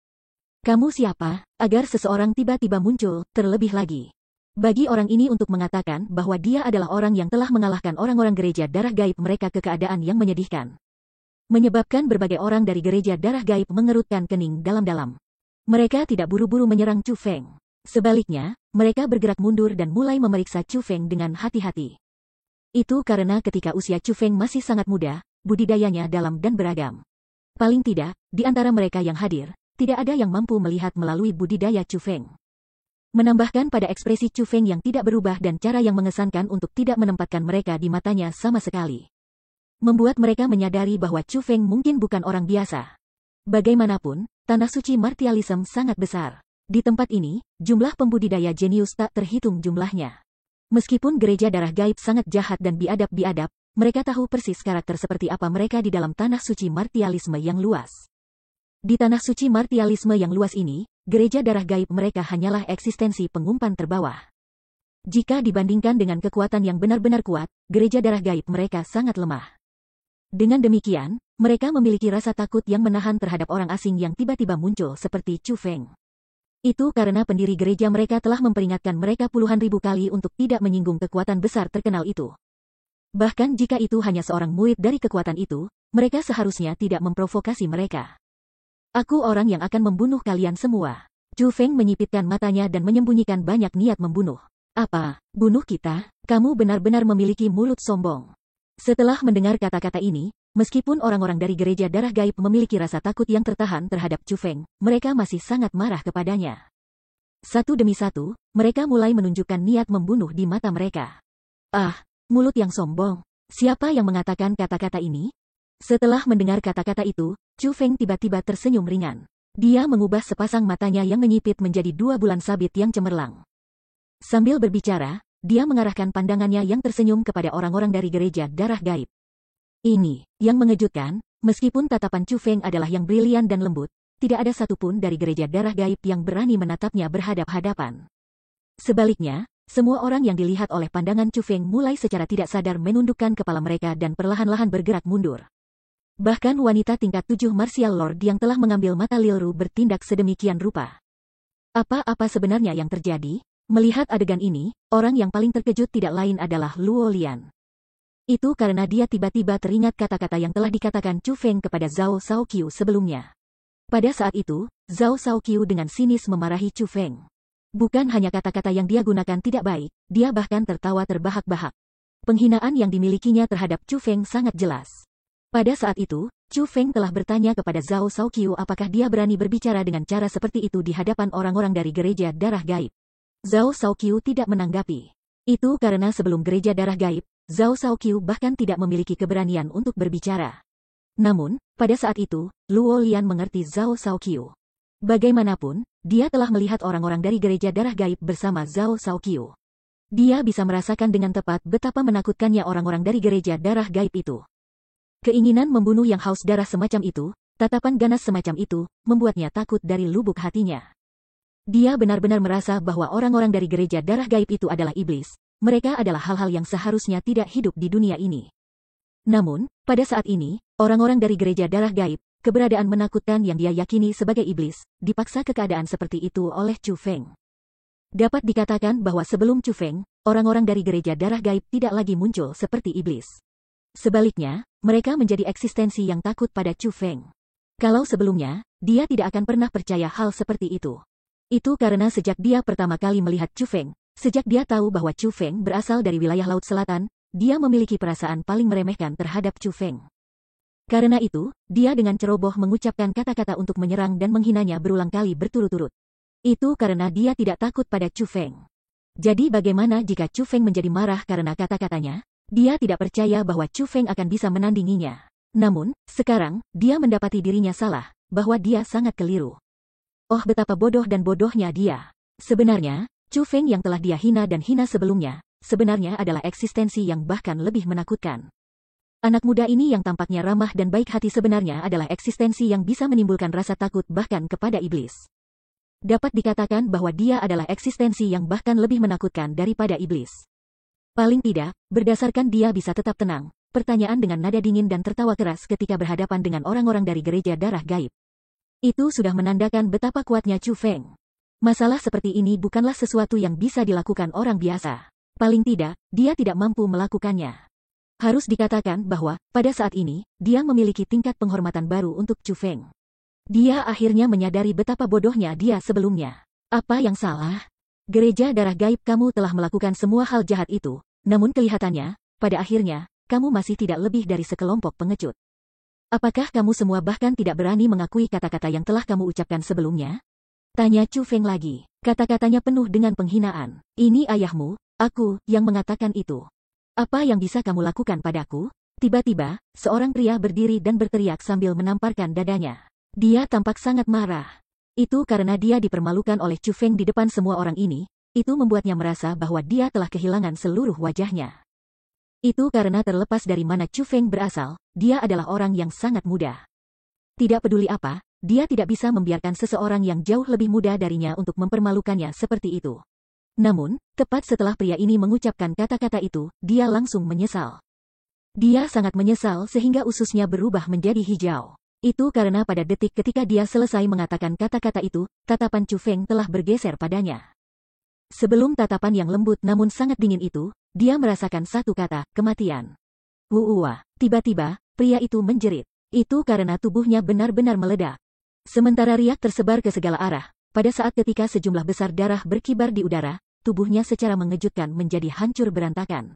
Kamu siapa, agar seseorang tiba-tiba muncul, terlebih lagi. Bagi orang ini untuk mengatakan bahwa dia adalah orang yang telah mengalahkan orang-orang gereja darah gaib mereka ke keadaan yang menyedihkan. Menyebabkan berbagai orang dari gereja darah gaib mengerutkan kening dalam-dalam. Mereka tidak buru-buru menyerang Chu Feng. Sebaliknya, mereka bergerak mundur dan mulai memeriksa Chu Feng dengan hati-hati. Itu karena ketika usia Chu Feng masih sangat muda, budidayanya dalam dan beragam. Paling tidak, di antara mereka yang hadir, tidak ada yang mampu melihat melalui budidaya Chu Feng. Menambahkan pada ekspresi Chu Feng yang tidak berubah dan cara yang mengesankan untuk tidak menempatkan mereka di matanya sama sekali. Membuat mereka menyadari bahwa Chu Feng mungkin bukan orang biasa. Bagaimanapun, tanah suci martialisme sangat besar. Di tempat ini, jumlah pembudidaya jenius tak terhitung jumlahnya. Meskipun gereja darah gaib sangat jahat dan biadab-biadab, mereka tahu persis karakter seperti apa mereka di dalam tanah suci martialisme yang luas. Di tanah suci martialisme yang luas ini, gereja darah gaib mereka hanyalah eksistensi pengumpan terbawah. Jika dibandingkan dengan kekuatan yang benar-benar kuat, gereja darah gaib mereka sangat lemah. Dengan demikian, mereka memiliki rasa takut yang menahan terhadap orang asing yang tiba-tiba muncul seperti Chu Feng. Itu karena pendiri gereja mereka telah memperingatkan mereka puluhan ribu kali untuk tidak menyinggung kekuatan besar terkenal itu. Bahkan jika itu hanya seorang murid dari kekuatan itu, mereka seharusnya tidak memprovokasi mereka. Aku orang yang akan membunuh kalian semua. Chu Feng menyipitkan matanya dan menyembunyikan banyak niat membunuh. Apa, bunuh kita? Kamu benar-benar memiliki mulut sombong. Setelah mendengar kata-kata ini, meskipun orang-orang dari gereja darah gaib memiliki rasa takut yang tertahan terhadap Chu Feng, mereka masih sangat marah kepadanya. Satu demi satu, mereka mulai menunjukkan niat membunuh di mata mereka. Ah, mulut yang sombong. Siapa yang mengatakan kata-kata ini? Setelah mendengar kata-kata itu, Chu Feng tiba-tiba tersenyum ringan. Dia mengubah sepasang matanya yang menyipit menjadi 2 bulan sabit yang cemerlang. Sambil berbicara, dia mengarahkan pandangannya yang tersenyum kepada orang-orang dari gereja darah gaib. Ini yang mengejutkan, meskipun tatapan Chu Feng adalah yang brilian dan lembut, tidak ada satupun dari gereja darah gaib yang berani menatapnya berhadap-hadapan. Sebaliknya, semua orang yang dilihat oleh pandangan Chu Feng mulai secara tidak sadar menundukkan kepala mereka dan perlahan-lahan bergerak mundur. Bahkan wanita tingkat 7 Martial Lord yang telah mengambil mata Lilru bertindak sedemikian rupa. Apa-apa sebenarnya yang terjadi? Melihat adegan ini, orang yang paling terkejut tidak lain adalah Luo Lian. Itu karena dia tiba-tiba teringat kata-kata yang telah dikatakan Chu Feng kepada Zhao Shaoqiu sebelumnya. Pada saat itu, Zhao Shaoqiu dengan sinis memarahi Chu Feng. Bukan hanya kata-kata yang dia gunakan tidak baik, dia bahkan tertawa terbahak-bahak. Penghinaan yang dimilikinya terhadap Chu Feng sangat jelas. Pada saat itu, Chu Feng telah bertanya kepada Zhao Shaoqiu apakah dia berani berbicara dengan cara seperti itu di hadapan orang-orang dari gereja darah gaib. Zhao Shaoqiu tidak menanggapi. Itu karena sebelum gereja darah gaib, Zhao Shaoqiu bahkan tidak memiliki keberanian untuk berbicara. Namun, pada saat itu, Luo Lian mengerti Zhao Shaoqiu. Bagaimanapun, dia telah melihat orang-orang dari gereja darah gaib bersama Zhao Shaoqiu. Dia bisa merasakan dengan tepat betapa menakutkannya orang-orang dari gereja darah gaib itu. Keinginan membunuh yang haus darah semacam itu, tatapan ganas semacam itu, membuatnya takut dari lubuk hatinya. Dia benar-benar merasa bahwa orang-orang dari gereja darah gaib itu adalah iblis. Mereka adalah hal-hal yang seharusnya tidak hidup di dunia ini. Namun, pada saat ini, orang-orang dari gereja darah gaib, keberadaan menakutkan yang dia yakini sebagai iblis, dipaksa ke keadaan seperti itu oleh Chu Feng. Dapat dikatakan bahwa sebelum Chu Feng, orang-orang dari gereja darah gaib tidak lagi muncul seperti iblis. Sebaliknya, mereka menjadi eksistensi yang takut pada Chu Feng. Kalau sebelumnya, dia tidak akan pernah percaya hal seperti itu. Itu karena sejak dia pertama kali melihat Chu Feng, sejak dia tahu bahwa Chu Feng berasal dari wilayah Laut Selatan, dia memiliki perasaan paling meremehkan terhadap Chu Feng. Karena itu, dia dengan ceroboh mengucapkan kata-kata untuk menyerang dan menghinanya berulang kali berturut-turut. Itu karena dia tidak takut pada Chu Feng. Jadi bagaimana jika Chu Feng menjadi marah karena kata-katanya? Dia tidak percaya bahwa Chu Feng akan bisa menandinginya. Namun, sekarang, dia mendapati dirinya salah, bahwa dia sangat keliru. Oh betapa bodoh dan bodohnya dia. Sebenarnya, Chu Feng yang telah dia hina dan hina sebelumnya, sebenarnya adalah eksistensi yang bahkan lebih menakutkan. Anak muda ini yang tampaknya ramah dan baik hati sebenarnya adalah eksistensi yang bisa menimbulkan rasa takut bahkan kepada iblis. Dapat dikatakan bahwa dia adalah eksistensi yang bahkan lebih menakutkan daripada iblis. Paling tidak, berdasarkan dia bisa tetap tenang, pertanyaan dengan nada dingin dan tertawa keras ketika berhadapan dengan orang-orang dari gereja darah gaib. Itu sudah menandakan betapa kuatnya Chu Feng. Masalah seperti ini bukanlah sesuatu yang bisa dilakukan orang biasa. Paling tidak, dia tidak mampu melakukannya. Harus dikatakan bahwa, pada saat ini, dia memiliki tingkat penghormatan baru untuk Chu Feng. Dia akhirnya menyadari betapa bodohnya dia sebelumnya. Apa yang salah? Gereja darah gaib kamu telah melakukan semua hal jahat itu, namun kelihatannya, pada akhirnya, kamu masih tidak lebih dari sekelompok pengecut. Apakah kamu semua bahkan tidak berani mengakui kata-kata yang telah kamu ucapkan sebelumnya? Tanya Chu Feng lagi. Kata-katanya penuh dengan penghinaan. Ini ayahmu, aku, yang mengatakan itu. Apa yang bisa kamu lakukan padaku? Tiba-tiba, seorang pria berdiri dan berteriak sambil menamparkan dadanya. Dia tampak sangat marah. Itu karena dia dipermalukan oleh Chu Feng di depan semua orang ini, itu membuatnya merasa bahwa dia telah kehilangan seluruh wajahnya. Itu karena terlepas dari mana Chu Feng berasal, dia adalah orang yang sangat muda. Tidak peduli apa, dia tidak bisa membiarkan seseorang yang jauh lebih muda darinya untuk mempermalukannya seperti itu. Namun, tepat setelah pria ini mengucapkan kata-kata itu, dia langsung menyesal. Dia sangat menyesal sehingga ususnya berubah menjadi hijau. Itu karena pada detik ketika dia selesai mengatakan kata-kata itu, tatapan Chu Feng telah bergeser padanya. Sebelum tatapan yang lembut namun sangat dingin itu, dia merasakan satu kata, kematian. Tiba-tiba, pria itu menjerit. Itu karena tubuhnya benar-benar meledak. Sementara riak tersebar ke segala arah, pada saat ketika sejumlah besar darah berkibar di udara, tubuhnya secara mengejutkan menjadi hancur berantakan.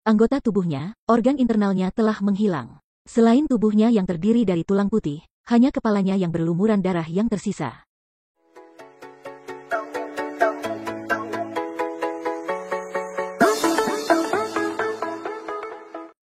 Anggota tubuhnya, organ internalnya telah menghilang. Selain tubuhnya yang terdiri dari tulang putih, hanya kepalanya yang berlumuran darah yang tersisa.